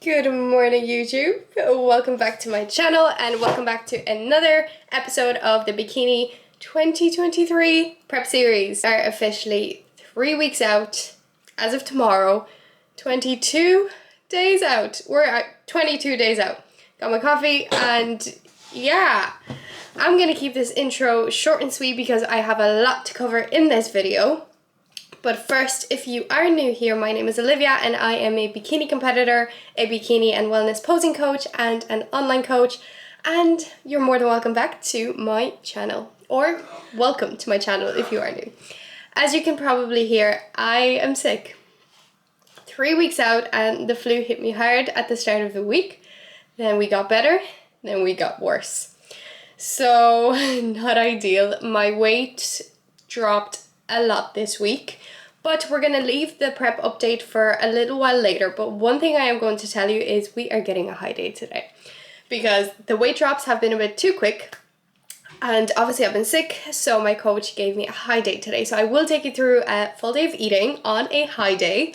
Good morning, YouTube. Welcome back to my channel and welcome back to another episode of the Bikini 2023 prep series. We are officially 3 weeks out as of tomorrow, 22 days out. We're at 22 days out. Got my coffee and yeah, I'm gonna keep this intro short and sweet because I have a lot to cover in this video. But first, if you are new here, my name is Olivia and I am a bikini competitor, a bikini and wellness posing coach, and an online coach. And you're more than welcome back to my channel, or welcome to my channel if you are new. As you can probably hear, I am sick. 3 weeks out and the flu hit me hard at the start of the week. Then we got better, then we got worse. So, not ideal. My weight dropped a lot this week. But we're going to leave the prep update for a little while later. But one thing I am going to tell you is we are getting a high day today. Because the weight drops have been a bit too quick. And obviously I've been sick, so my coach gave me a high day today. So I will take you through a full day of eating on a high day.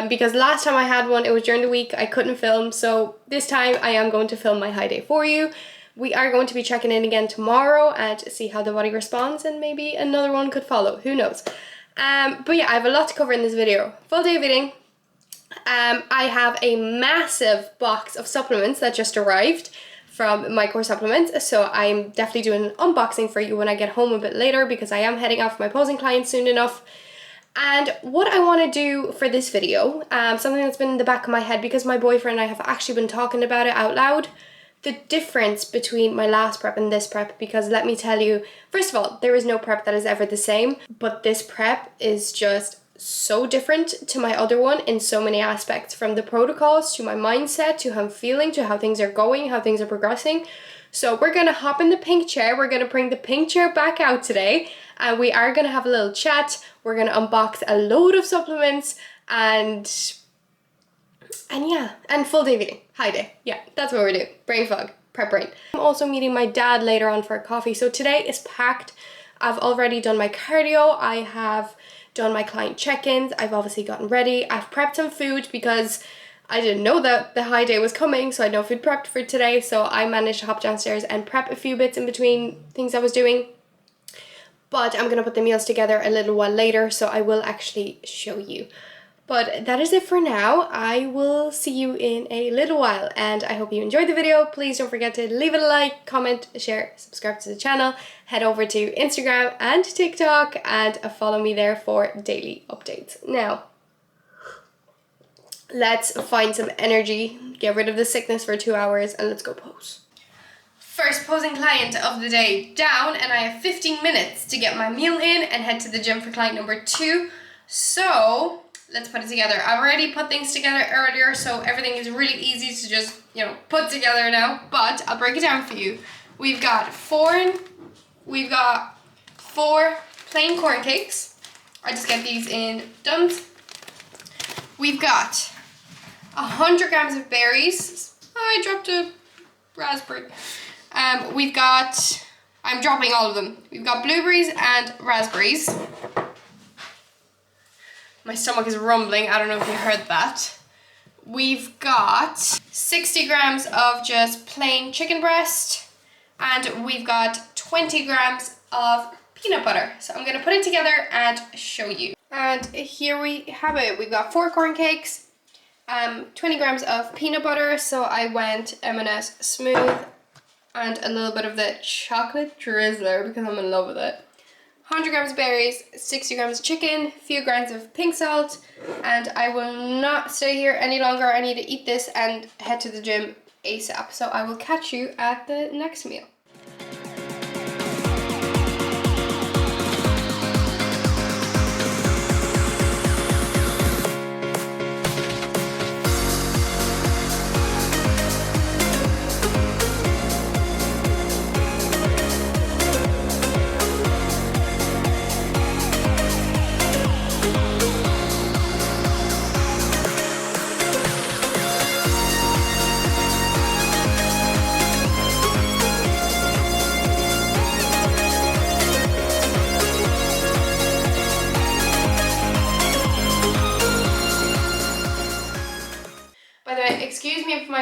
Because last time I had one, it was during the week, I couldn't film. So this time I am going to film my high day for you. We are going to be checking in again tomorrow and see how the body responds. And maybe another one could follow, who knows. But yeah, I have a lot to cover in this video. Full day of eating. I have a massive box of supplements that just arrived from my core supplements, so I'm definitely doing an unboxing for you when I get home a bit later because I am heading off my posing clients soon enough. And what I want to do for this video, something that's been in the back of my head because my boyfriend and I have actually been talking about it out loud, the difference between my last prep and this prep, because let me tell you, first of all, there is no prep that is ever the same, but this prep is just so different to my other one in so many aspects, from the protocols to my mindset to how I'm feeling to how things are going, how things are progressing. So we're gonna hop in the pink chair, we're gonna bring the pink chair back out today, and we are gonna have a little chat, we're gonna unbox a load of supplements, and yeah, and full day of eating. High day. Yeah, that's what we're doing. Brain fog. Prep brain. I'm also meeting my dad later on for a coffee. So today is packed. I've already done my cardio. I have done my client check-ins. I've obviously gotten ready. I've prepped some food because I didn't know that the high day was coming. So I had no food prepped for today. So I managed to hop downstairs and prep a few bits in between things I was doing. But I'm going to put the meals together a little while later. So I will actually show you. But that is it for now. I will see you in a little while and I hope you enjoyed the video. Please don't forget to leave it a like, comment, share, subscribe to the channel. Head over to Instagram and TikTok and follow me there for daily updates. Now, let's find some energy, get rid of the sickness for 2 hours and let's go pose. First posing client of the day down, and I have 15 minutes to get my meal in and head to the gym for client number 2. So let's put it together. I've already put things together earlier, so everything is really easy to just, put together now. But I'll break it down for you. We've got four plain corn cakes. I just get these in Dunn's. We've got 100 grams of berries. I dropped a raspberry. I'm dropping all of them. We've got blueberries and raspberries. My stomach is rumbling, I don't know if you heard that. We've got 60 grams of just plain chicken breast, and we've got 20 grams of peanut butter. So I'm gonna put it together and show you. And here we have it. We've got 4 corn cakes, 20 grams of peanut butter. So I went M&S Smooth and a little bit of the chocolate drizzler because I'm in love with it. 100 grams of berries, 60 grams of chicken, a few grams of pink salt, and I will not stay here any longer. I need to eat this and head to the gym ASAP. So I will catch you at the next meal.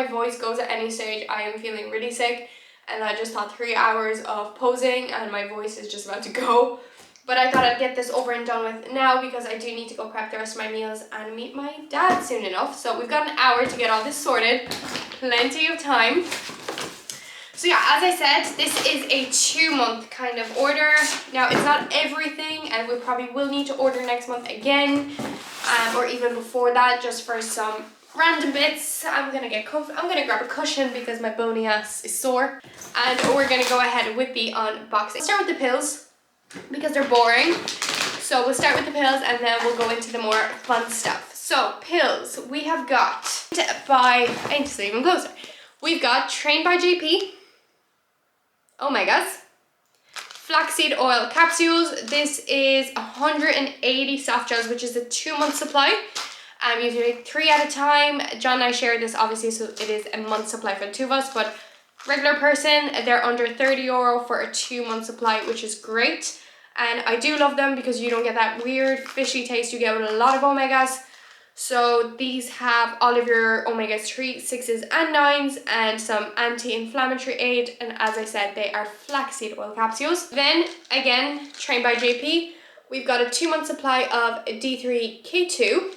my voice goes at any stage, I am feeling really sick, and I just thought 3 hours of posing and my voice is just about to go. But I thought I'd get this over and done with now because I do need to go prep the rest of my meals and meet my dad soon enough. So we've got an hour to get all this sorted, plenty of time. So yeah, as I said, this is a 2-month kind of order. Now it's not everything, and we probably will need to order next month again, or even before that, just for some random bits. I'm gonna grab a cushion because my bony ass is sore, and we're gonna go ahead with the unboxing. Let's start with the pills because they're boring. So we'll start with the pills and then we'll go into the more fun stuff. So pills, we have got I need to say even closer. We've got Trained by JP, omegas, flaxseed oil capsules. This is 180 soft gels, which is a 2-month supply. You take 3 at a time. John and I share this obviously, so it is a month supply for the 2 of us, but regular person, they're under €30 for a 2-month supply, which is great. And I do love them because you don't get that weird fishy taste you get with a lot of omegas. So these have all of your omega-3, 6s and 9s and some anti-inflammatory aid. And as I said, they are flaxseed oil capsules. Then again, Trained by JP, we've got a 2-month supply of D3K2.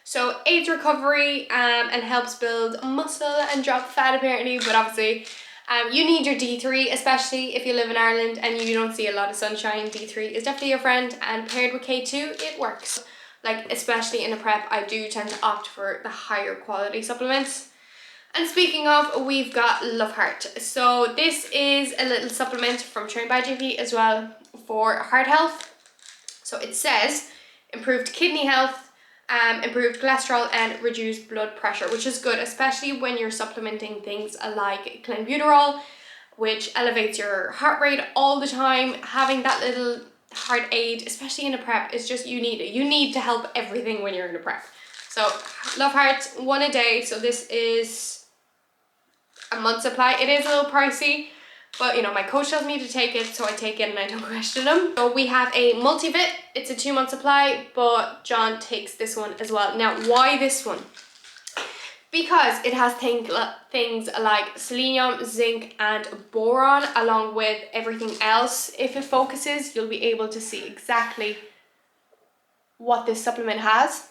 So aids recovery and helps build muscle and drop fat apparently, but obviously you need your D3, especially if you live in Ireland and you don't see a lot of sunshine. D3 is definitely your friend, and paired with K2, it works. Like, especially in a prep, I do tend to opt for the higher quality supplements. And speaking of, we've got Love Heart. So this is a little supplement from Trained by JP as well for heart health. So it says improved kidney health, improved cholesterol and reduced blood pressure, which is good, especially when you're supplementing things like clenbuterol, which elevates your heart rate all the time. Having that little heart aid, especially in a prep, is just, you need it. You need to help everything when you're in a prep. So Love Heart, 1 a day. So this is a month supply. It is a little pricey, but you know, my coach tells me to take it, so I take it and I don't question him. So we have a multivit. It's a 2-month supply, but John takes this one as well. Now, why this one? Because it has things like selenium, zinc, and boron, along with everything else. If it focuses, you'll be able to see exactly what this supplement has.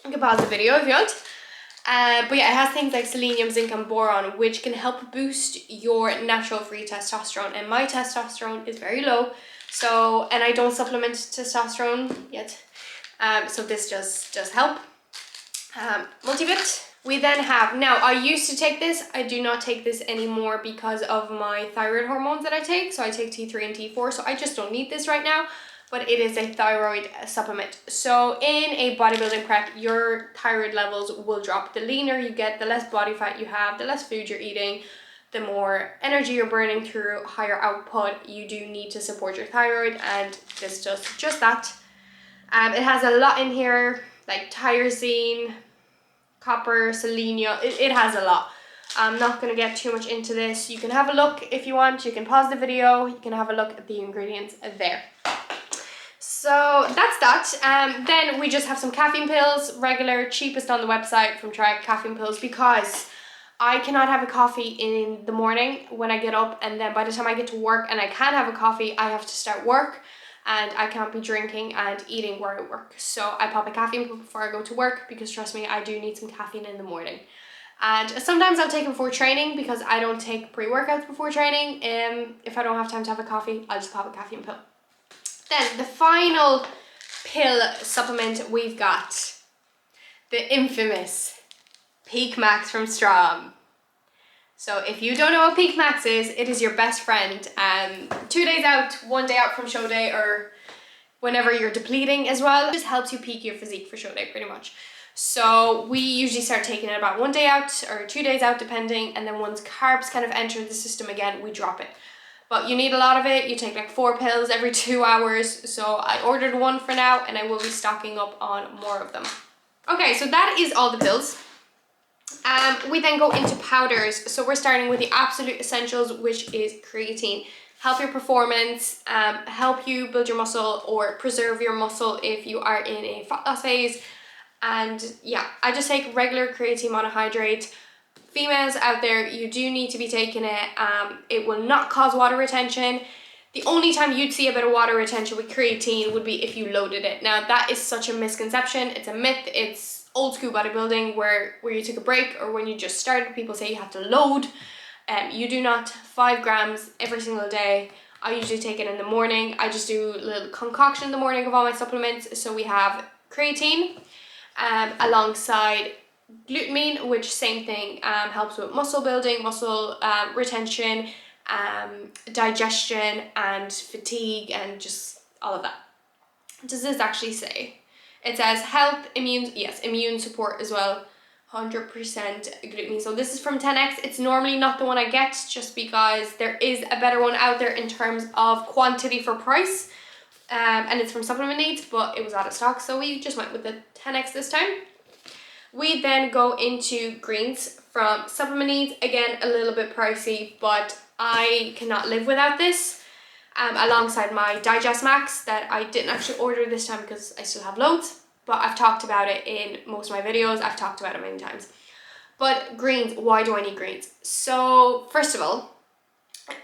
You can pause the video if you want. But yeah, it has things like selenium, zinc, and boron, which can help boost your natural free testosterone. And my testosterone is very low, so, and I don't supplement testosterone yet. So this does help. Multivit. We then have, now I used to take this, I do not take this anymore because of my thyroid hormones that I take. So I take T3 and T4, so I just don't need this right now. But it is a thyroid supplement. So in a bodybuilding prep, your thyroid levels will drop. The leaner you get, the less body fat you have, the less food you're eating, the more energy you're burning through higher output. You do need to support your thyroid, and this does just that. It has a lot in here, like tyrosine, copper, selenium. It has a lot. I'm not going to get too much into this. You can have a look if you want. You can pause the video. You can have a look at the ingredients there. So that's that. Then we just have some caffeine pills, regular, cheapest on the website from Trek caffeine pills, because I cannot have a coffee in the morning when I get up, and then by the time I get to work and I can have a coffee, I have to start work, and I can't be drinking and eating where I work. So I pop a caffeine pill before I go to work, because trust me, I do need some caffeine in the morning. And sometimes I'll take it before training, because I don't take pre-workouts before training. If I don't have time to have a coffee, I'll just pop a caffeine pill. Then the final pill supplement, we've got the infamous Peak Max from Strom. So if you don't know what Peak Max is, it is your best friend. 2 days out, 1 day out from show day, or whenever you're depleting as well. It just helps you peak your physique for show day pretty much. So we usually start taking it about 1 day out or 2 days out depending, and then once carbs kind of enter the system again, we drop it. But you need a lot of it. You take like 4 pills every 2 hours. So I ordered 1 for now, and I will be stocking up on more of them. Okay, so that is all the pills. We then go into powders. So we're starting with the absolute essentials, which is creatine. Help your performance, help you build your muscle or preserve your muscle if you are in a fat loss phase. And yeah, I just take regular creatine monohydrate. Females out there, you do need to be taking it. It will not cause water retention. The only time you'd see a bit of water retention with creatine would be if you loaded it. Now that is such a misconception. It's a myth. It's old school bodybuilding where you took a break or when you just started, people say you have to load. You do not. 5 grams every single day. I usually take it in the morning. I just do a little concoction in the morning of all my supplements. So we have creatine alongside glutamine, which same thing, helps with muscle building, muscle retention, digestion and fatigue and just all of that. What does this actually say? It says health, immune support as well. 100% glutamine. So this is from 10x. It's normally not the one I get just because there is a better one out there in terms of quantity for price. And it's from Supplement Needs, but it was out of stock, so we just went with the 10x this time. We then go into greens from Supplement Needs. Again, a little bit pricey, but I cannot live without this. Alongside my Digest Max that I didn't actually order this time because I still have loads, but I've talked about it in most of my videos. I've talked about it many times. But greens, why do I need greens? So first of all,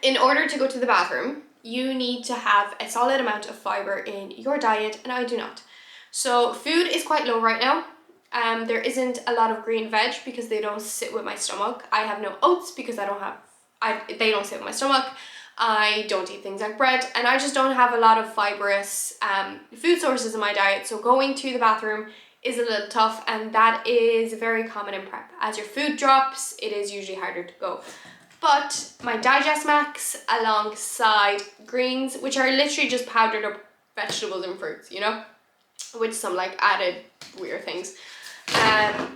in order to go to the bathroom, you need to have a solid amount of fiber in your diet, and I do not. So food is quite low right now. There isn't a lot of green veg because they don't sit with my stomach. I have no oats because they don't sit with my stomach. I don't eat things like bread, and I just don't have a lot of fibrous food sources in my diet. So going to the bathroom is a little tough, and that is very common in prep. As your food drops, it is usually harder to go. But my Digest Max alongside greens, which are literally just powdered up vegetables and fruits, you know, with some like added weird things,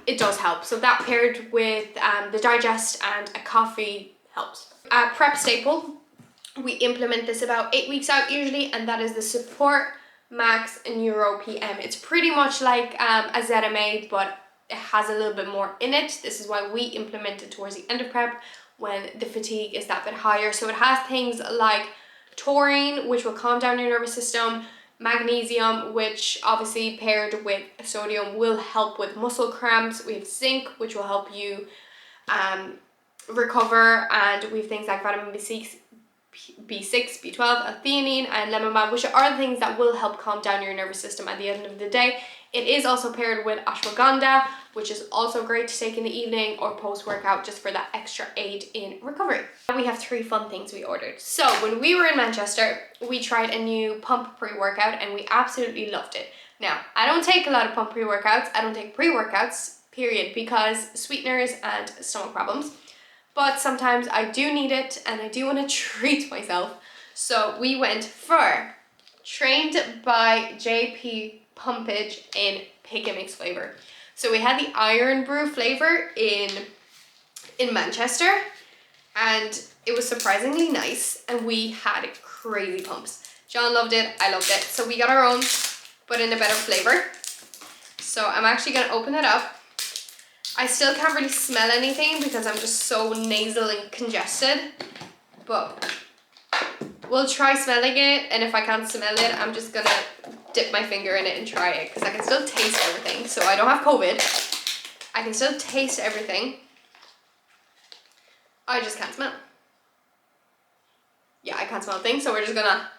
it does help. So that paired with the Digest and a coffee helps. Prep staple, we implement this about 8 weeks out usually, and that is the Support Max Neuro PM. It's pretty much like a ZMA, but it has a little bit more in it. This is why we implement it towards the end of prep when the fatigue is that bit higher. So it has things like taurine, which will calm down your nervous system, magnesium, which obviously paired with sodium will help with muscle cramps. We have zinc, which will help you recover, and we have things like vitamin B6, B12, L-theanine, and lemon balm, which are the things that will help calm down your nervous system at the end of the day. It is also paired with ashwagandha, which is also great to take in the evening or post-workout just for that extra aid in recovery. We have 3 fun things we ordered. So when we were in Manchester, we tried a new pump pre-workout and we absolutely loved it. Now, I don't take a lot of pump pre-workouts. I don't take pre-workouts, period, because sweeteners and stomach problems. But sometimes I do need it and I do want to treat myself. So we went for Trained by JP Pumpage in Pick and Mix flavor. So we had the Iron Brew flavor in Manchester, and it was surprisingly nice, and we had crazy pumps. John loved it, I loved it. So we got our own, but in a better flavor. So I'm actually gonna open it up. I still can't really smell anything because I'm just so nasal and congested, but we'll try smelling it, and if I can't smell it, I'm just gonna dip my finger in it and try it because I can still taste everything. So I don't have COVID. I can still taste everything. I just can't smell. Yeah, I can't smell things, so we're just gonna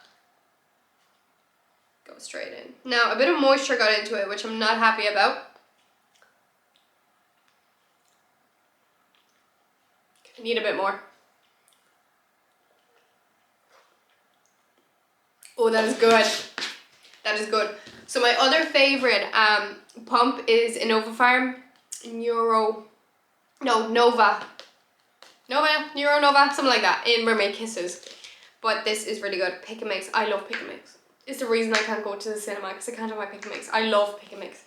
go straight in. Now, a bit of moisture got into it, which I'm not happy about. I need a bit more. Oh, that is good. That is good. So my other favorite pump is Innova Farm Nova, something like that, in Mermaid Kisses. But this is really good. Pick and Mix. I love Pick and Mix. It's the reason I can't go to the cinema because I can't have my Pick and Mix. I love Pick and Mix.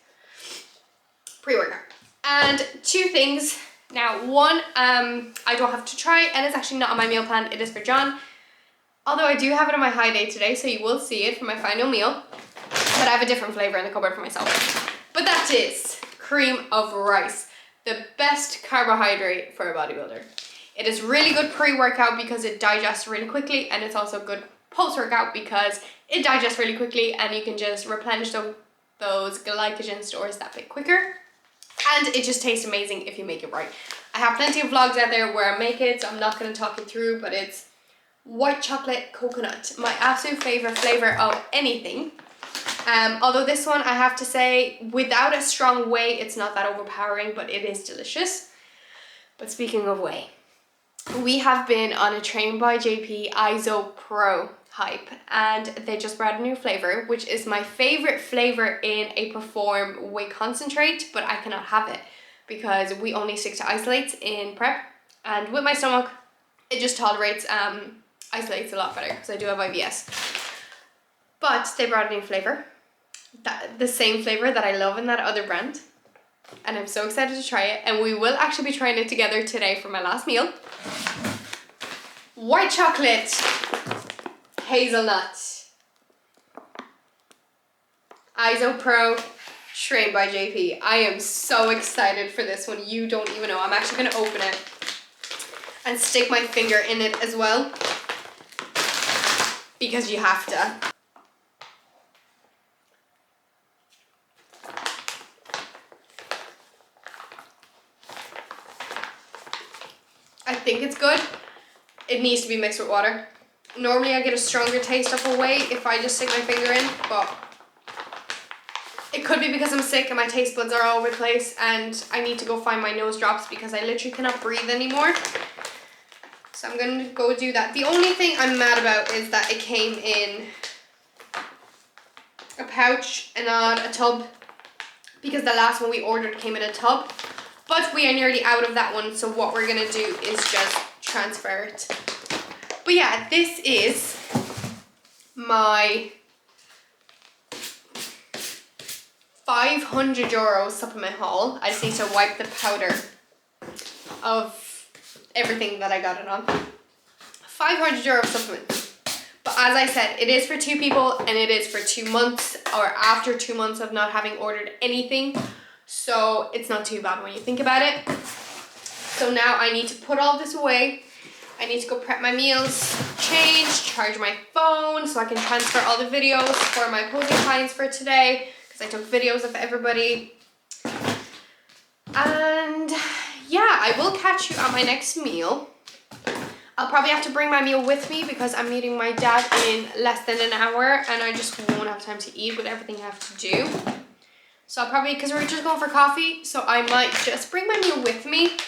Pre-workout. And 2 things. Now, one, I don't have to try, and it's actually not on my meal plan. It is for John. Although I do have it on my high day today, so you will see it for my final meal. But I have a different flavor in the cupboard for myself. But that is cream of rice, the best carbohydrate for a bodybuilder. It is really good pre-workout because it digests really quickly, and it's also good post-workout because it digests really quickly, and you can just replenish those glycogen stores that bit quicker. And it just tastes amazing if you make it right. I have plenty of vlogs out there where I make it, so I'm not going to talk it through, but it's white chocolate coconut, my absolute favorite flavor of anything. Although this one, I have to say, without a strong whey, it's not that overpowering, but it is delicious. But speaking of whey, we have been on a Train by JP ISO Pro hype, and they just brought a new flavor, which is my favorite flavor in a Perform whey concentrate, but I cannot have it because we only stick to isolates in prep, and with my stomach it just tolerates isolates a lot better because I do have IBS. But they brought a new flavor, the same flavor that I love in that other brand, and I'm so excited to try it, and we will actually be trying it together today for my last meal. White chocolate hazelnut ISO Pro Train by JP. I am so excited for this one. You don't even know. I'm actually going to open it and stick my finger in it as well, because you have to. I think it's good. It needs to be mixed with water. Normally I get a stronger taste of a whey if I just stick my finger in, but it could be because I'm sick and my taste buds are all over the place and I need to go find my nose drops because I literally cannot breathe anymore. So I'm going to go do that. The only thing I'm mad about is that it came in a pouch and not a tub, because the last one we ordered came in a tub. But we are nearly out of that one, so what we're going to do is just transfer it. But yeah, this is my €500 supplement haul. I just need to wipe the powder of everything that I got it on. €500 supplement. But as I said, it is for 2 people and it is for 2 months, or after 2 months of not having ordered anything. So it's not too bad when you think about it. So now I need to put all this away. I need to go prep my meals, change, charge my phone so I can transfer all the videos for my posing clients for today, because I took videos of everybody. And yeah, I will catch you on my next meal. I'll probably have to bring my meal with me because I'm meeting my dad in less than an hour and I just won't have time to eat with everything I have to do. So I'll probably, because we're just going for coffee, so I might just bring my meal with me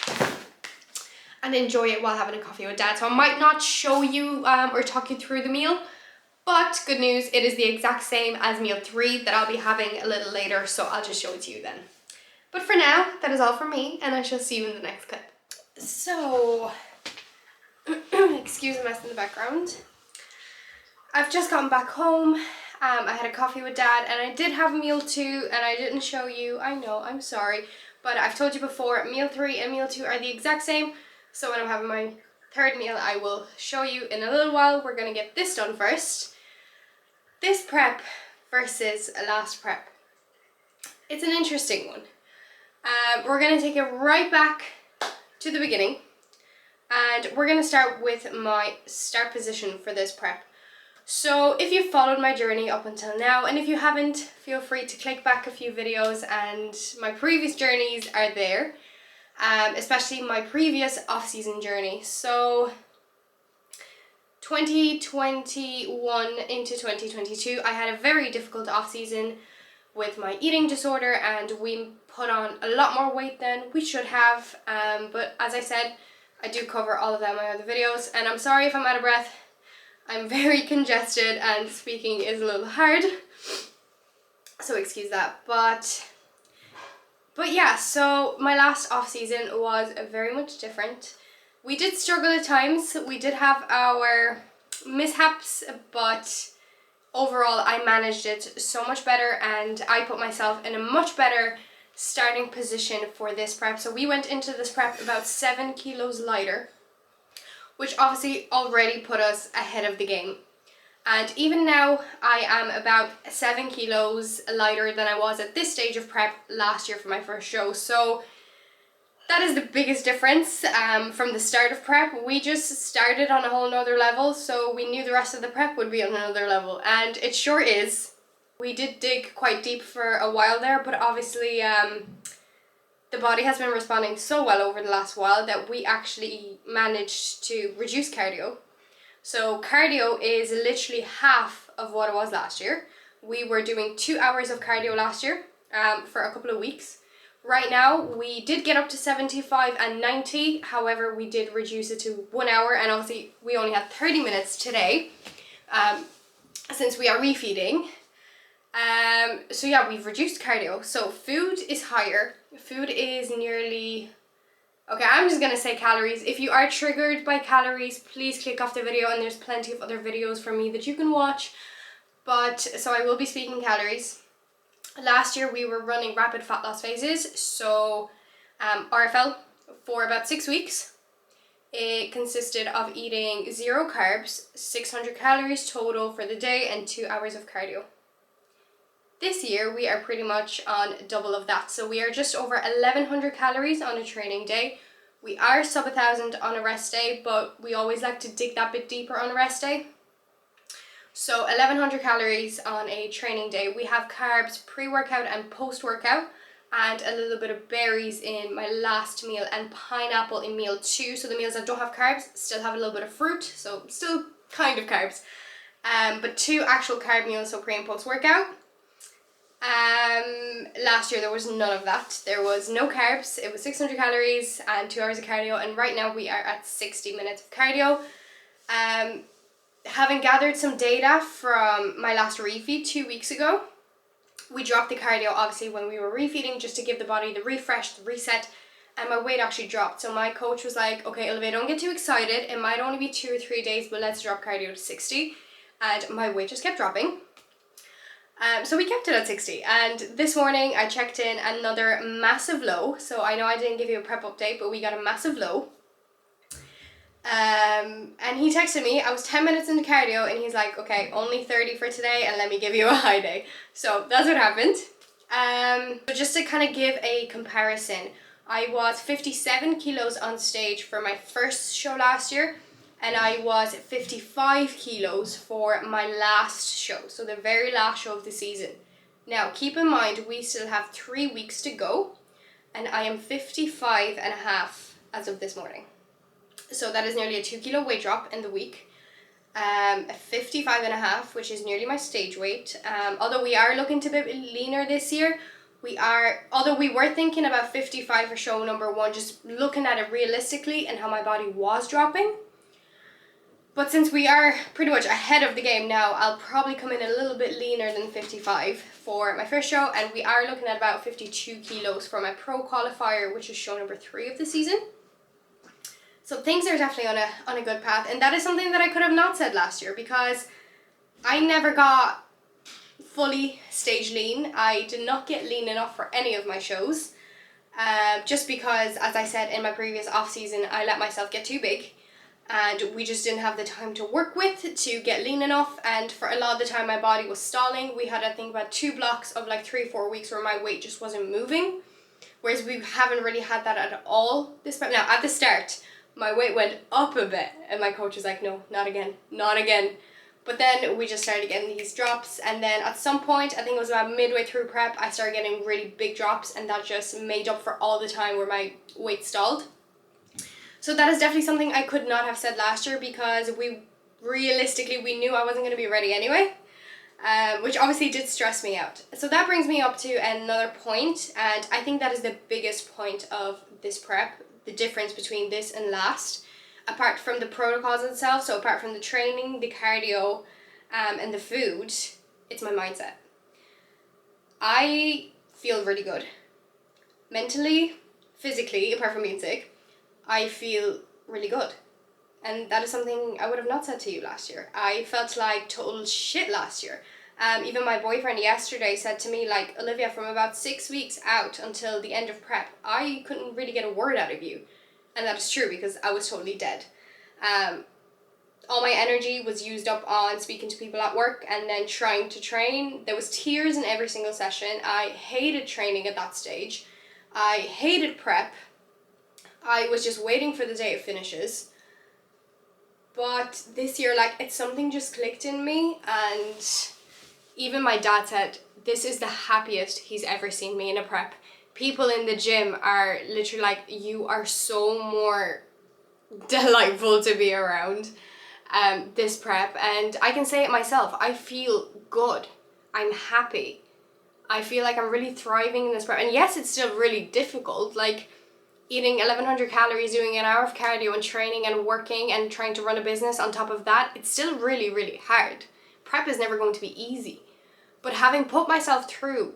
and enjoy it while having a coffee with dad. So I might not show you or talk you through the meal, but good news, it is the exact same as meal 3 that I'll be having a little later, so I'll just show it to you then. But for now, that is all from me, and I shall see you in the next clip. So, excuse the mess in the background. I've just gotten back home. I had a coffee with dad, and I did have meal 2, and I didn't show you. I know, I'm sorry, but I've told you before, meal 3 and meal 2 are the exact same. So when I'm having my 3rd meal, I will show you in a little while. We're going to get this done first. This prep versus a last prep. It's an interesting one. We're going to take it right back to the beginning. And we're going to start with my start position for this prep. So if you've followed my journey up until now, and if you haven't, feel free to click back a few videos, and my previous journeys are there. Especially my previous off-season journey. So 2021 into 2022, I had a very difficult off-season with my eating disorder, and we put on a lot more weight than we should have. But as I said, I do cover all of that in my other videos, and I'm sorry if I'm out of breath. I'm very congested and speaking is a little hard, so excuse that. But yeah, so my last off season was very much different. We did struggle at times. We did have our mishaps, but overall I managed it so much better, and I put myself in a much better starting position for this prep. So we went into this prep about 7 kilos lighter, which obviously already put us ahead of the game. And even now, I am about 7 kilos lighter than I was at this stage of prep last year for my first show. So that is the biggest difference from the start of prep. We just started on a whole nother level, so we knew the rest of the prep would be on another level. And it sure is. We did dig quite deep for a while there, but obviously the body has been responding so well over the last while that we actually managed to reduce cardio. So cardio is literally half of what it was last year. We were doing 2 hours of cardio last year for a couple of weeks. Right now, we did get up to 75 and 90. However, we did reduce it to 1 hour, and obviously we only had 30 minutes today since we are refeeding. So yeah, we've reduced cardio. So food is higher. Food is nearly... Okay, I'm just going to say calories. If you are triggered by calories, please click off the video, and there's plenty of other videos from me that you can watch. But, so I will be speaking calories. Last year we were running rapid fat loss phases, so RFL for about 6 weeks. It consisted of eating 0 carbs, 600 calories total for the day, and 2 hours of cardio. This year we are pretty much on double of that, so we are just over 1100 calories on a training day. We are sub 1000 on a rest day, but we always like to dig that bit deeper on a rest day. So 1100 calories on a training day. We have carbs pre-workout and post-workout, and a little bit of berries in my last meal and pineapple in meal 2. So the meals that don't have carbs still have a little bit of fruit, so still kind of carbs. But 2 actual carb meals, so pre and post-workout. Last year there was none of that. There was no carbs. It was 600 calories and 2 hours of cardio, and right now we are at 60 minutes of cardio. Having gathered some data from my last refeed 2 weeks ago, we dropped the cardio obviously when we were refeeding just to give the body the refresh, the reset, and my weight actually dropped. So my coach was like, okay, Olivia, don't get too excited. It might only be 2 or 3 days, but let's drop cardio to 60. And my weight just kept dropping. So we kept it at 60, and this morning I checked in another massive low. So I know I didn't give you a prep update, but we got a massive low. And he texted me. I was 10 minutes into cardio, and he's like, okay, only 30 for today, and let me give you a high day. So that's what happened. But just to kind of give a comparison, I was 57 kilos on stage for my first show last year, and I was 55 kilos for my last show, so the very last show of the season. Now, keep in mind, we still have 3 weeks to go, and I am 55 and a half as of this morning. So that is nearly a 2 kilo weight drop in the week. 55 and a half, which is nearly my stage weight. Although we are looking to be a bit leaner this year, although we were thinking about 55 for show number 1, just looking at it realistically and how my body was dropping. But since we are pretty much ahead of the game now, I'll probably come in a little bit leaner than 55 for my first show, and we are looking at about 52 kilos for my pro qualifier, which is show number 3 of the season. So things are definitely on a good path, and that is something that I could have not said last year because I never got fully stage lean. I did not get lean enough for any of my shows, just because, as I said in my previous off season, I let myself get too big, and we just didn't have the time to work with to get lean enough. And for a lot of the time my body was stalling. We had, I think, about 2 blocks of like 3-4 weeks where my weight just wasn't moving, whereas we haven't really had that at all this time. Now at the start my weight went up a bit, and my coach was like, no, not again, not again. But then we just started getting these drops, and then at some point, I think it was about midway through prep, I started getting really big drops, and that just made up for all the time where my weight stalled. So that is definitely something I could not have said last year, because we knew I wasn't going to be ready anyway, which obviously did stress me out. So that brings me up to another point, and I think that is the biggest point of this prep, the difference between this and last, apart from the protocols itself. So apart from the training, the cardio, and the food, it's my mindset. I feel really good. Mentally, physically, apart from being sick, I feel really good. And that is something I would have not said to you last year. I felt like total shit last year. Even my boyfriend yesterday said to me, like, Olivia, from about 6 weeks out until the end of prep, I couldn't really get a word out of you. And that is true, because I was totally dead. All my energy was used up on speaking to people at work and then trying to train. There was tears in every single session. I hated training at that stage. I hated prep. I was just waiting for the day it finishes. But this year, like, it's something just clicked in me, and even my dad said, this is the happiest he's ever seen me in a prep. People in the gym are literally like, you are so more delightful to be around this prep. And I can say it myself, I feel good. I'm happy. I feel like I'm really thriving in this prep. And yes, it's still really difficult, like eating 1100 calories, doing an hour of cardio and training and working and trying to run a business on top of that. It's still really, really hard. Prep is never going to be easy. But having put myself through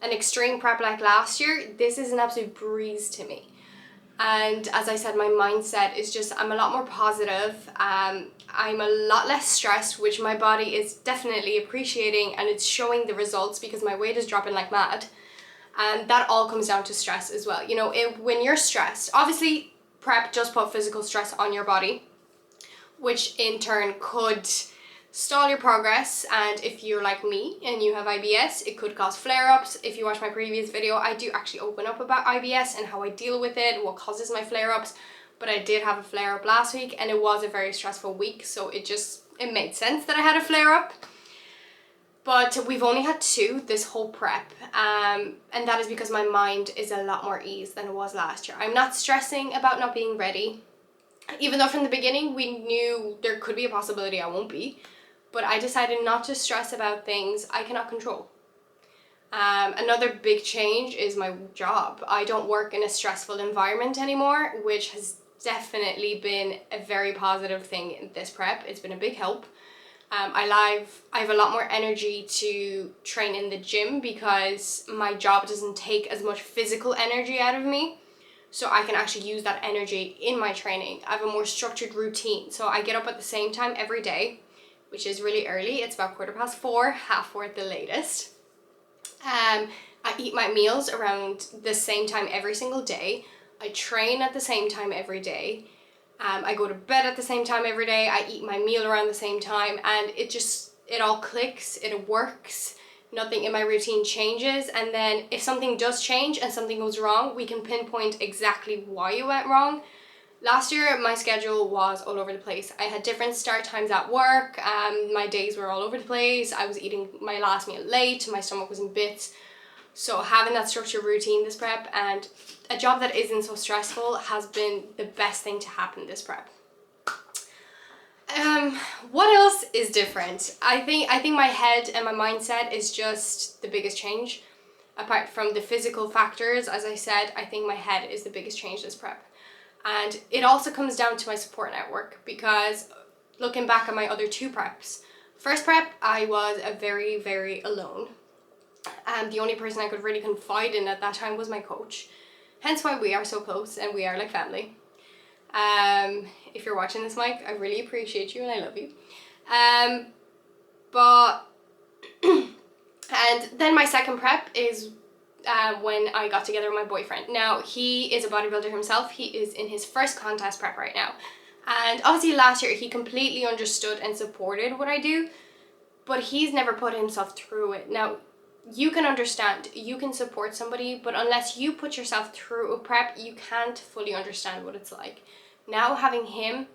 an extreme prep like last year, this is an absolute breeze to me. And as I said, my mindset is just, I'm a lot more positive. I'm a lot less stressed, which my body is definitely appreciating, and it's showing the results because my weight is dropping like mad. And that all comes down to stress as well. You know, when you're stressed, obviously prep does put physical stress on your body, which in turn could stall your progress. And if you're like me and you have IBS, it could cause flare-ups. If you watch my previous video, I do actually open up about IBS and how I deal with it, what causes my flare-ups. But I did have a flare-up last week, and it was a very stressful week, so it made sense that I had a flare-up. But we've only had 2 this whole prep, and that is because my mind is a lot more ease than it was last year. I'm not stressing about not being ready, even though from the beginning we knew there could be a possibility I won't be. But I decided not to stress about things I cannot control. Another big change is my job. I don't work in a stressful environment anymore, which has definitely been a very positive thing in this prep. It's been a big help. I have a lot more energy to train in the gym because my job doesn't take as much physical energy out of me. So I can actually use that energy in my training. I have a more structured routine. So I get up at the same time every day, which is really early. It's about 4:15, 4:30 at the latest. I eat my meals around the same time every single day. I train at the same time every day. I go to bed at the same time every day. I eat my meal around the same time, and it all clicks, it works. Nothing in my routine changes. And then if something does change and something goes wrong, we can pinpoint exactly why it went wrong. Last year, my schedule was all over the place. I had different start times at work. My days were all over the place. I was eating my last meal late. My stomach was in bits. So having that structured routine this prep and a job that isn't so stressful has been the best thing to happen this prep. What else is different? I think my head and my mindset is just the biggest change. Apart from the physical factors, as I said, I think my head is the biggest change this prep. And it also comes down to my support network, because looking back at my other 2 preps, first prep, I was very, very alone. And the only person I could really confide in at that time was my coach. Hence why we are so close and we are like family. If you're watching this, Mike, I really appreciate you and I love you. And then my second prep is when I got together with my boyfriend. Now, he is a bodybuilder himself. He is in his first contest prep right now. And obviously last year he completely understood and supported what I do, but he's never put himself through it. Now, you can understand, you can support somebody, but unless you put yourself through a prep, you can't fully understand what it's like. Now having him,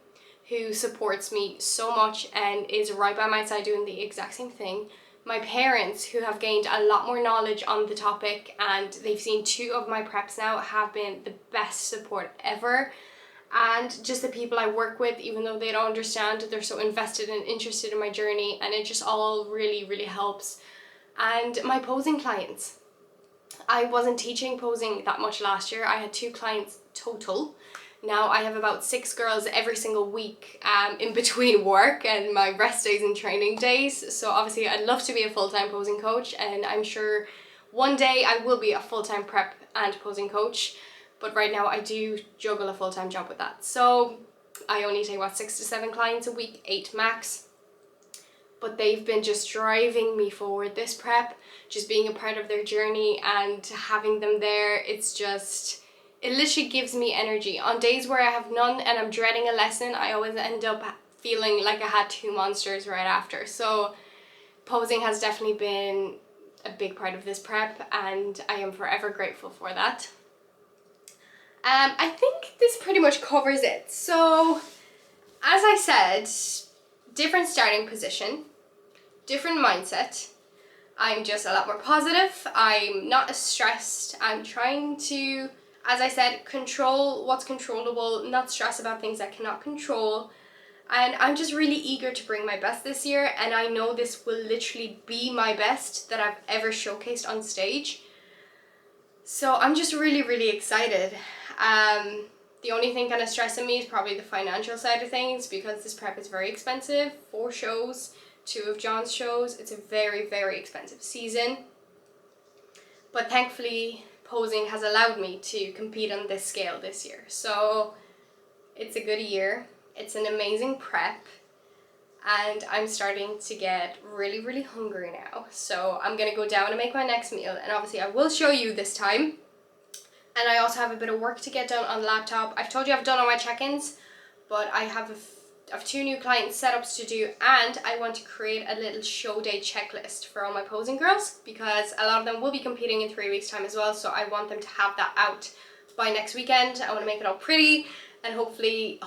who supports me so much and is right by my side doing the exact same thing, my parents, who have gained a lot more knowledge on the topic and they've seen 2 of my preps now, have been the best support ever. And just the people I work with, even though they don't understand, they're so invested and interested in my journey, and it just all really, really helps. And my posing clients. I wasn't teaching posing that much last year. I had 2 clients total. Now I have about 6 girls every single week in between work and my rest days and training days. So obviously I'd love to be a full-time posing coach, and I'm sure one day I will be a full-time prep and posing coach. But right now I do juggle a full-time job with that. So I only take 6 to 7 clients a week, 8 max. But they've been just driving me forward this prep, just being a part of their journey and having them there. It's just, it literally gives me energy. On days where I have none and I'm dreading a lesson, I always end up feeling like I had 2 monsters right after. So posing has definitely been a big part of this prep, and I am forever grateful for that. I think this pretty much covers it. So as I said, different starting position, different mindset. I'm just a lot more positive. I'm not as stressed. I'm trying to, as I said, control what's controllable, not stress about things I cannot control. And I'm just really eager to bring my best this year, and I know this will literally be my best that I've ever showcased on stage. So I'm just really, really excited. The only thing kind of stressing me is probably the financial side of things, because this prep is very expensive. 4 shows, 2 of John's shows. It's a very, very expensive season. But thankfully, posing has allowed me to compete on this scale this year. So it's a good year. It's an amazing prep. And I'm starting to get really, really hungry now. So I'm going to go down and make my next meal. And obviously I will show you this time. And I also have a bit of work to get done on the laptop. I've told you I've done all my check-ins, but I have 2 new client setups to do, and I want to create a little show day checklist for all my posing girls, because a lot of them will be competing in 3 weeks time as well, so I want them to have that out by next weekend. I want to make it all pretty and hopefully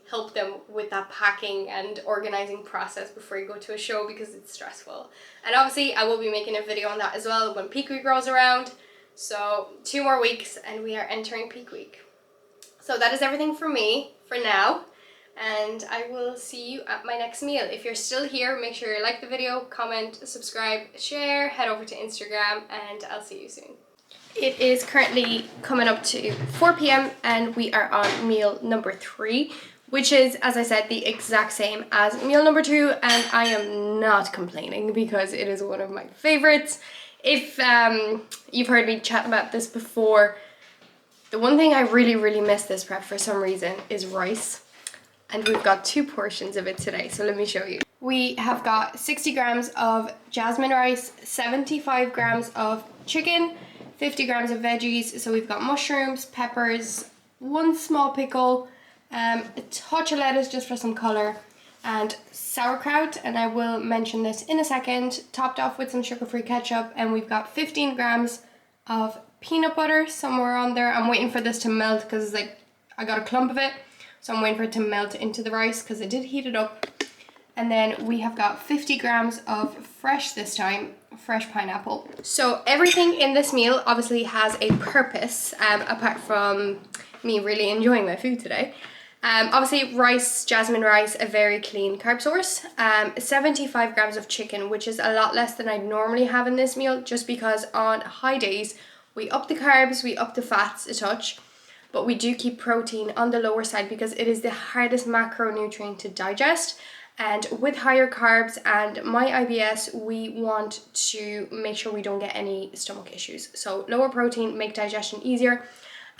help them with that packing and organizing process before you go to a show, because it's stressful. And obviously I will be making a video on that as well when peak week rolls around. So 2 more weeks and we are entering peak week. So that is everything from me for now, and I will see you at my next meal. If you're still here, make sure you like the video, comment, subscribe, share, head over to Instagram, and I'll see you soon. It is currently coming up to 4 p.m. and we are on meal number 3, which is, as I said, the exact same as meal number 2, and I am not complaining because it is one of my favorites. If you've heard me chat about this before, the one thing I really, really miss this prep for some reason is rice. And we've got 2 portions of it today, so let me show you. We have got 60 grams of jasmine rice, 75 grams of chicken, 50 grams of veggies. So we've got mushrooms, peppers, 1 small pickle, a touch of lettuce just for some colour, and sauerkraut, and I will mention this in a second, topped off with some sugar-free ketchup. And we've got 15 grams of peanut butter somewhere on there. I'm waiting for this to melt because it's like I got a clump of it, so I'm waiting for it to melt into the rice because I did heat it up. And then we have got 50 grams of fresh pineapple. So everything in this meal obviously has a purpose, apart from me really enjoying my food today. Obviously rice, jasmine rice, a very clean carb source. 75 grams of chicken, which is a lot less than I'd normally have in this meal, just because on high days we up the carbs, we up the fats a touch, but we do keep protein on the lower side because it is the hardest macronutrient to digest. And with higher carbs and my IBS, we want to make sure we don't get any stomach issues. So lower protein make digestion easier.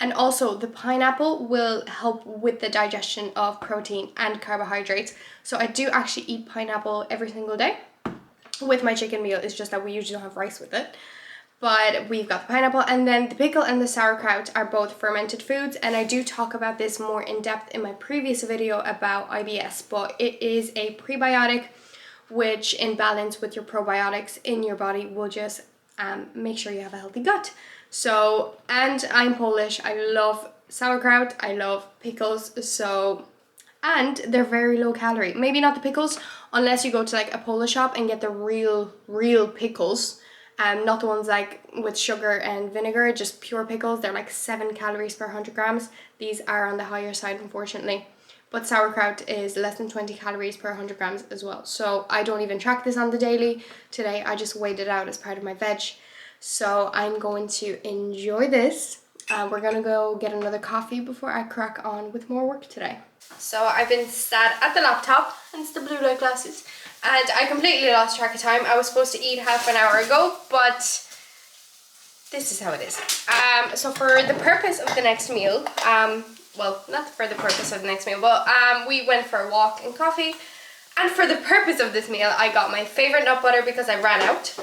And also the pineapple will help with the digestion of protein and carbohydrates. So I do actually eat pineapple every single day with my chicken meal. It's just that we usually don't have rice with it. But we've got the pineapple, and then the pickle and the sauerkraut are both fermented foods, and I do talk about this more in depth in my previous video about IBS, but it is a prebiotic which, in balance with your probiotics in your body, will just make sure you have a healthy gut. So, and I'm Polish, I love sauerkraut, I love pickles, so, and they're very low calorie. Maybe not the pickles, unless you go to like a Polish shop and get the real pickles. Not the ones like with sugar and vinegar, just pure pickles. They're like 7 calories per 100 grams. These are on the higher side, unfortunately. But sauerkraut is less than 20 calories per 100 grams as well. So I don't even track this on the daily. Today I just weighed it out as part of my veg. So I'm going to enjoy this. We're gonna go get another coffee before I crack on with more work today. So I've been sat at the laptop, and it's the blue light glasses. And I completely lost track of time. I was supposed to eat half an hour ago, but this is how it is. So for the purpose of the next meal, well, not for the purpose of the next meal, but we went for a walk and coffee. And for the purpose of this meal, I got my favorite nut butter because I ran out.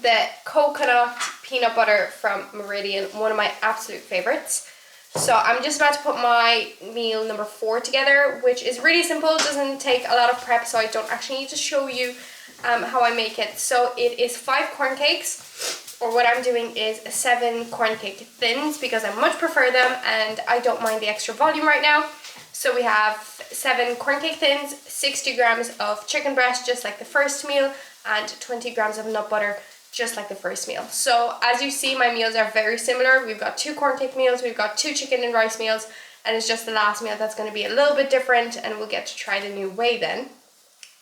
The coconut peanut butter from Meridian, one of my absolute favorites. So I'm just about to put my meal number 4 together, which is really simple. It doesn't take a lot of prep, so I don't actually need to show you how I make it. So it is 5 corn cakes, or what I'm doing is 7 corn cake thins because I much prefer them and I don't mind the extra volume right now. So we have 7 corn cake thins, 60 grams of chicken breast, just like the first meal, and 20 grams of nut butter, just like the first meal. So as you see, my meals are very similar. We've got 2 corn cake meals, we've got 2 chicken and rice meals, and it's just the last meal that's going to be a little bit different, and we'll get to try the new way then.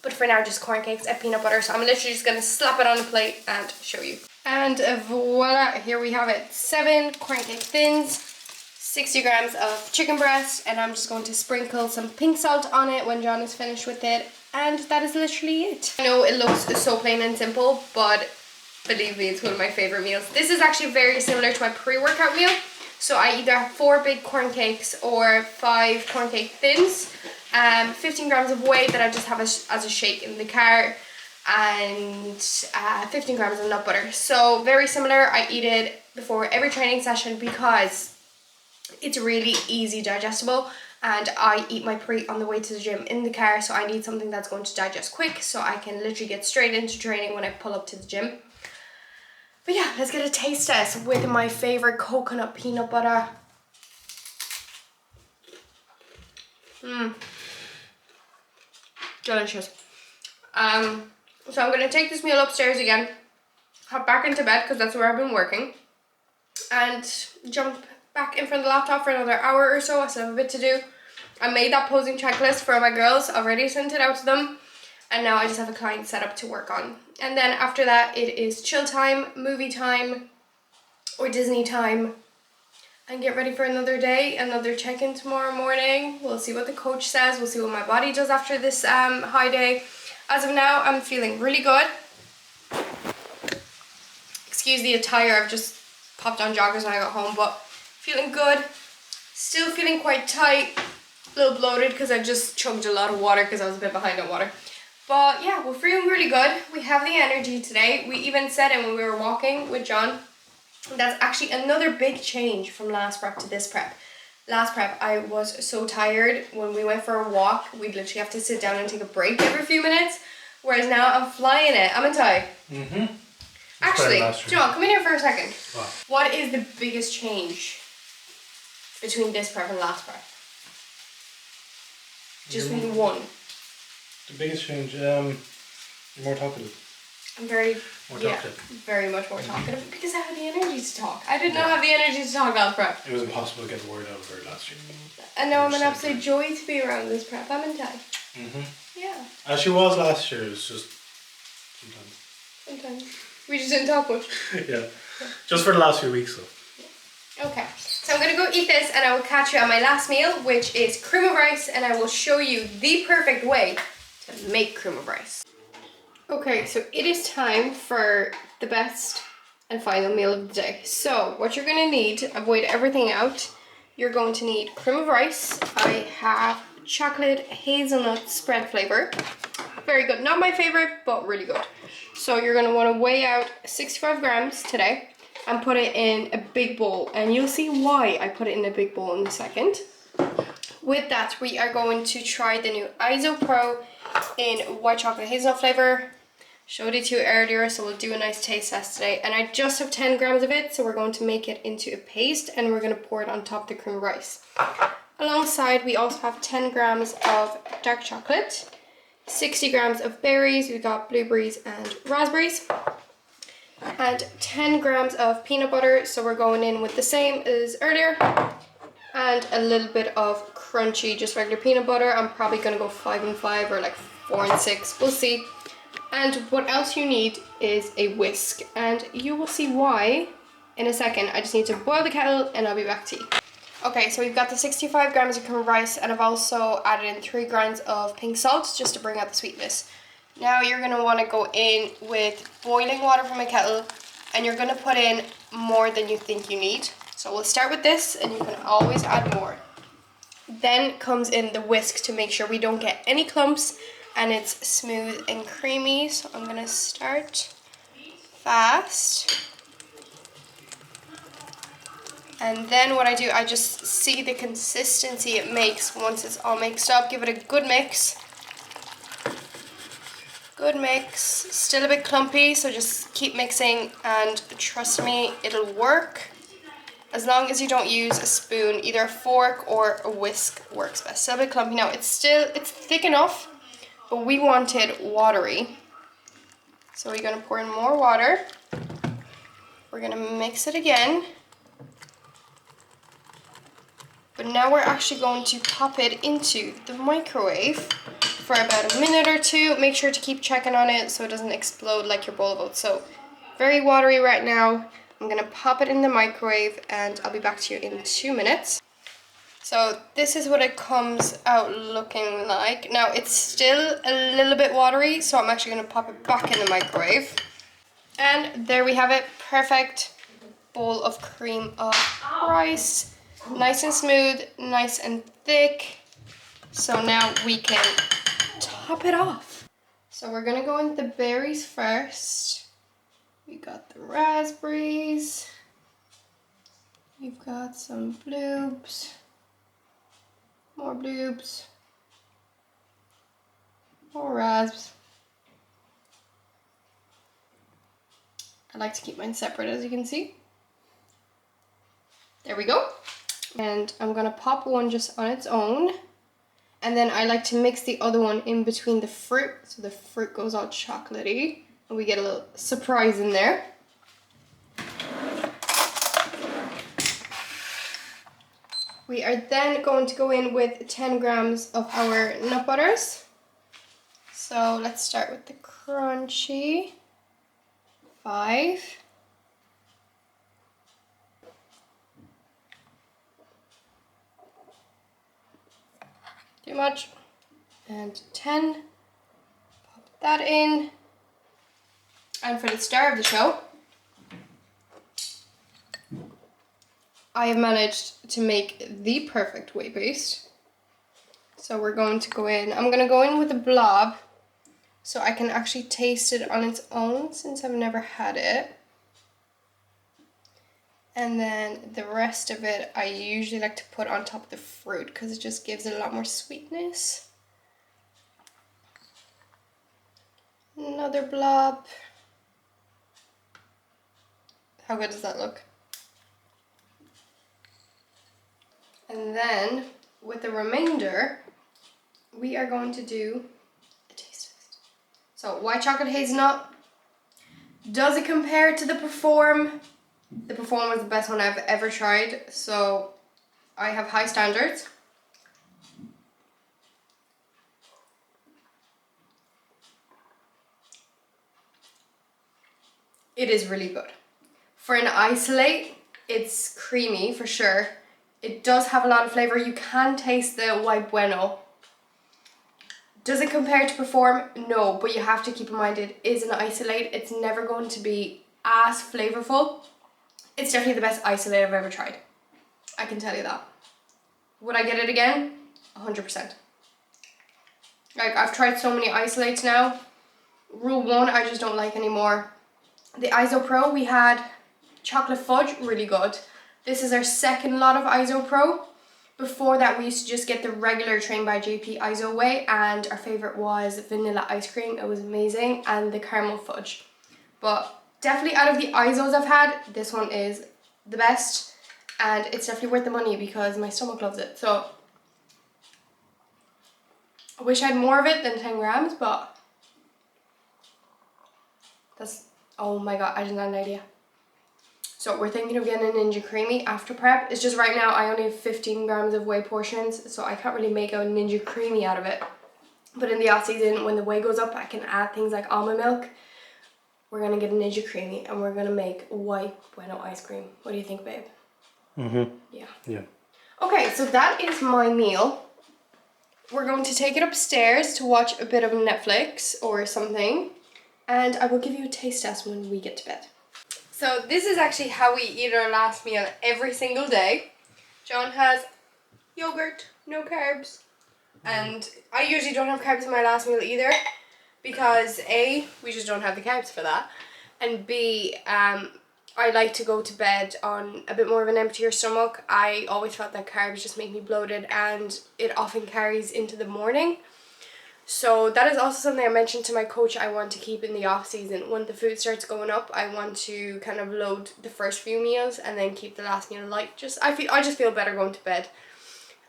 But for now, just corn cakes and peanut butter. So I'm literally just going to slap it on a plate and show you. And voila, here we have it. 7 corn cake thins, 60 grams of chicken breast, and I'm just going to sprinkle some pink salt on it when John is finished with it. And that is literally it. I know it looks so plain and simple, but believe me, it's one of my favorite meals. This is actually very similar to my pre-workout meal. So I either have 4 big corn cakes or 5 corn cake thins, 15 grams of whey that I just have as a shake in the car, and 15 grams of nut butter. So very similar. I eat it before every training session because it's really easy digestible, and I eat my pre on the way to the gym in the car, so I need something that's going to digest quick so I can literally get straight into training when I pull up to the gym. But yeah, let's get a taste test with my favorite coconut peanut butter. Delicious. So I'm going to take this meal upstairs again, hop back into bed because that's where I've been working, and jump back in front of the laptop for another hour or so. I still have a bit to do. I made that posing checklist for my girls, already sent it out to them, and now I just have a client set up to work on. And then after that, it is chill time, movie time, or Disney time, and get ready for another day, another check-in tomorrow morning. We'll see what the coach says. We'll see what my body does after this high day. As of now, I'm feeling really good. Excuse the attire, I've just popped on joggers when I got home, but feeling good. Still feeling quite tight, a little bloated because I just chugged a lot of water because I was a bit behind on water. But yeah, we're feeling really good. We have the energy today. We even said it when we were walking with John. That's actually another big change from last prep to this prep. Last prep, I was so tired. When we went for a walk, we'd literally have to sit down and take a break every few minutes. Whereas now I'm flying it. I'm tired. Actually, John, come in here for a second. What is the biggest change between this prep and last prep? Just maybe one. The biggest change, you're more talkative. I'm very more talkative. Very much more talkative because I had the energy to talk. I did not have the energy to talk last prep. It was impossible to get the word out of her last year. And now I'm an absolute joy to be around this prep. I'm in time. Yeah. As she was last year, it's just sometimes. Sometimes. We just didn't talk much. Yeah. Just for the last few weeks though. Yeah. Okay. So I'm going to go eat this and I will catch you on my last meal, which is cream of rice, and I will show you the perfect way to make cream of rice. Okay, so it is time for the best and final meal of the day. So what you're going to need, to avoid everything out, you're going to need cream of rice. I have chocolate hazelnut spread flavor. Very good. Not my favorite, but really good. So you're going to want to weigh out 65 grams today and put it in a big bowl. And you'll see why I put it in a big bowl in a second. With that, we are going to try the new ISO Pro in white chocolate hazelnut flavor. Showed it to you earlier, so we'll do a nice taste test today. And I just have 10 grams of it, so we're going to make it into a paste and we're going to pour it on top of the cream of rice. Alongside, we also have 10 grams of dark chocolate, 60 grams of berries, we've got blueberries and raspberries, and 10 grams of peanut butter, so we're going in with the same as earlier, and a little bit of crunchy, just regular peanut butter. I'm probably going to go 5 and 5 or like 4 and 6, we'll see. And what else you need is a whisk, and you will see why in a second. I just need to boil the kettle and I'll be back to you. Okay, so we've got the 65 grams of cream of rice, and I've also added in 3 grains of pink salt just to bring out the sweetness. Now you're going to want to go in with boiling water from a kettle, and you're going to put in more than you think you need. So we'll start with this, and you can always add more. Then comes in the whisk to make sure we don't get any clumps and it's smooth and creamy. So I'm going to start fast. And then what I do, I just see the consistency it makes once it's all mixed up. Give it a good mix. Good mix. Still a bit clumpy, so just keep mixing and trust me, it'll work. As long as you don't use a spoon, either a fork or a whisk works best. Still a bit clumpy now. It's thick enough, but we want it watery. So we're gonna pour in more water. We're gonna mix it again. But now we're actually going to pop it into the microwave for about a minute or two. Make sure to keep checking on it so it doesn't explode like your bowl of oats. So very watery right now. I'm gonna pop it in the microwave and I'll be back to you in 2 minutes. So this is what it comes out looking like. Now it's still a little bit watery, so I'm actually gonna pop it back in the microwave. And there we have it, perfect bowl of cream of rice. Nice and smooth, nice and thick. So now we can top it off. So we're gonna go into the berries first. We got the raspberries. We've got some bloobs. More bloobs. More rasps. I like to keep mine separate, as you can see. There we go. And I'm gonna pop one just on its own. And then I like to mix the other one in between the fruit, so the fruit goes all chocolatey. And we get a little surprise in there. We are then going to go in with 10 grams of our nut butters. So let's start with the crunchy. 5. Too much. And 10. Pop that in. And for the star of the show, I have managed to make the perfect whey paste. So we're going to go in. I'm going to go in with a blob so I can actually taste it on its own since I've never had it. And then the rest of it I usually like to put on top of the fruit because it just gives it a lot more sweetness. Another blob. How good does that look? And then with the remainder, we are going to do a taste test. So white chocolate hazelnut. Does it compare to the Perform? The Perform was the best one I've ever tried, so I have high standards. It is really good. For an isolate, it's creamy for sure. It does have a lot of flavor. You can taste the white bueno. Does it compare to Perform? No, but you have to keep in mind it is an isolate. It's never going to be as flavorful. It's definitely the best isolate I've ever tried. I can tell you that. Would I get it again? 100%. Like, I've tried so many isolates now. Rule 1, I just don't like anymore. The Iso Pro, we had chocolate fudge, really good. This is our second lot of Iso Pro. Before that, we used to just get the regular Train by JP Iso Whey, and our favorite was vanilla ice cream. It was amazing, and the caramel fudge. But definitely out of the Isos I've had, this one is the best, and it's definitely worth the money because my stomach loves it. So I wish I had more of it than 10 grams, but that's, oh my god, I didn't have an idea. So we're thinking of getting a Ninja Creamy after prep. It's just right now I only have 15 grams of whey portions, so I can't really make a Ninja Creamy out of it. But in the off season, when the whey goes up, I can add things like almond milk. We're gonna get a Ninja Creamy and we're gonna make white bueno ice cream. What do you think, babe? Mm-hmm. Yeah. Yeah. Okay, so that is my meal. We're going to take it upstairs to watch a bit of Netflix or something, and I will give you a taste test when we get to bed. So this is actually how we eat our last meal every single day. John has yogurt, no carbs, and I usually don't have carbs in my last meal either because A, we just don't have the carbs for that, and B, I like to go to bed on a bit more of an emptier stomach. I always felt that carbs just make me bloated and it often carries into the morning. So that is also something I mentioned to my coach I want to keep in the off season. When the food starts going up, I want to kind of load the first few meals and then keep the last meal light. I just feel better going to bed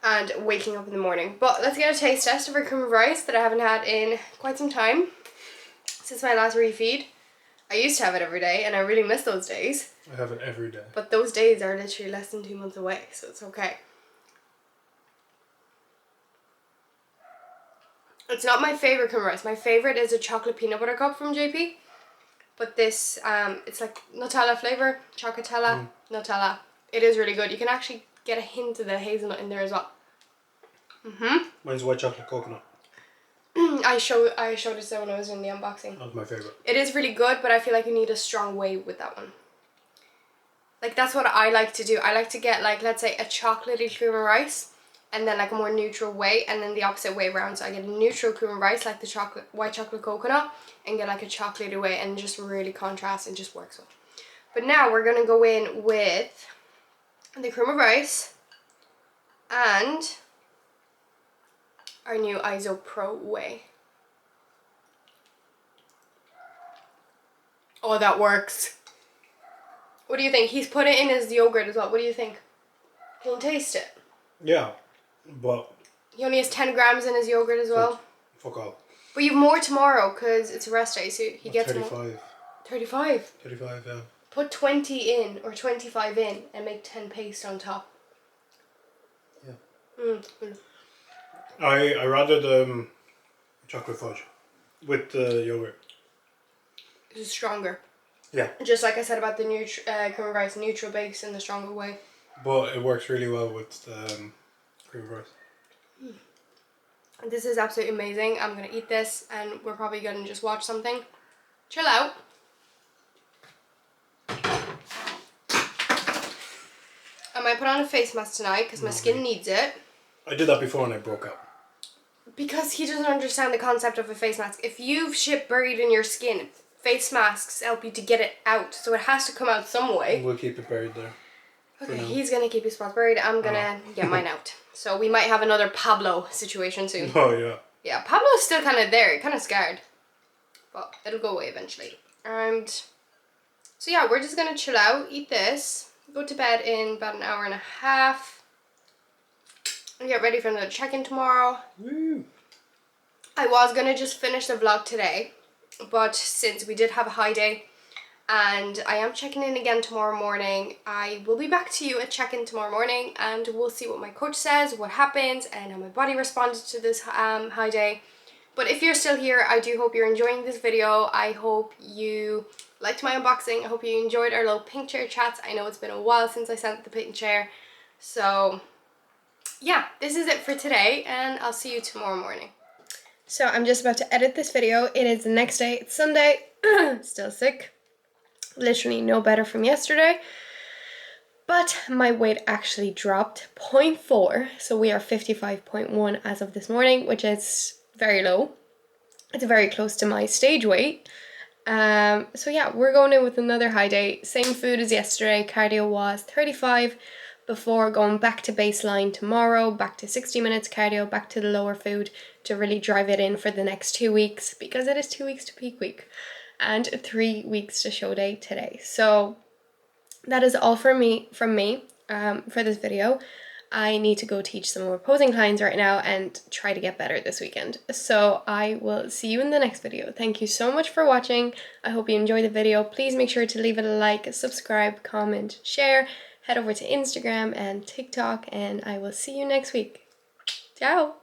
and waking up in the morning. But let's get a taste test of our cream of rice that I haven't had in quite some time, since my last refeed. I used to have it every day and I really miss those days. I have it every day. But those days are literally less than 2 months away, so it's okay. It's not my favourite cream of rice. My favourite is a chocolate peanut butter cup from JP. But this, it's like Nutella flavour, Chocotella, Nutella. It is really good. You can actually get a hint of the hazelnut in there as well. Mine's white chocolate coconut. I showed this when I was in the unboxing. That's my favourite. It is really good, but I feel like you need a strong whey with that one. Like, that's what I like to do. I like to get, like, let's say a chocolatey cream of rice, and then like a more neutral whey, and then the opposite way around. So I get a neutral cream of rice, like the white chocolate coconut, and get like a chocolatey whey, and just really contrast and just works well. But now we're gonna go in with the cream of rice and our new ISO Pro whey. Oh, that works. What do you think? He's put it in his yogurt as well. What do you think? Can you taste it? Yeah, but... He only has 10 grams in his yogurt as well. Fuck all. But you have more tomorrow because it's a rest day, so he gets 35. more. 35? 35, yeah. Put 20 in or 25 in and make 10 paste on top. Yeah. I rather the chocolate fudge with the yogurt. It's stronger. Yeah. Just like I said about the cream of rice, neutral base in the stronger way. But it works really well with cream of rice. This is absolutely amazing. I'm going to eat this and we're probably going to just watch something. Chill out. I might put on a face mask tonight because my skin needs it. I did that before and I broke out. Because he doesn't understand the concept of a face mask. If you've shit buried in your skin, face masks help you to get it out. So it has to come out some way. We'll keep it buried there. Okay, he's going to keep his spots buried. I'm going to get mine out. So we might have another Pablo situation soon. Oh, yeah. Yeah, Pablo's still kind of there. Kind of scared. But it'll go away eventually. And so yeah, we're just going to chill out, eat this, go to bed in about an hour and a half. And get ready for another check-in tomorrow. Woo. I was going to just finish the vlog today. But since we did have a high day and I am checking in again tomorrow morning, I will be back to you at check-in tomorrow morning and we'll see what my coach says, what happens, and how my body responded to this high day. But if you're still here, I do hope you're enjoying this video. I hope you liked my unboxing. I hope you enjoyed our little pink chair chats. I know it's been a while since I sent the pink chair. So yeah, this is it for today and I'll see you tomorrow morning. So I'm just about to edit this video. It is the next day. It's Sunday. Still sick. Literally no better from yesterday. But my weight actually dropped 0.4. So we are 55.1 as of this morning, which is very low. It's very close to my stage weight. So yeah, we're going in with another high day. Same food as yesterday. Cardio was 35. Before going back to baseline tomorrow, back to 60 minutes cardio, back to the lower food to really drive it in for the next 2 weeks because it is 2 weeks to peak week and 3 weeks to show day today. So that is all from me for this video. I need to go teach some more posing clients right now and try to get better this weekend. So I will see you in the next video. Thank you so much for watching. I hope you enjoyed the video. Please make sure to leave it a like, subscribe, comment, share. Head over to Instagram and TikTok and I will see you next week. Ciao!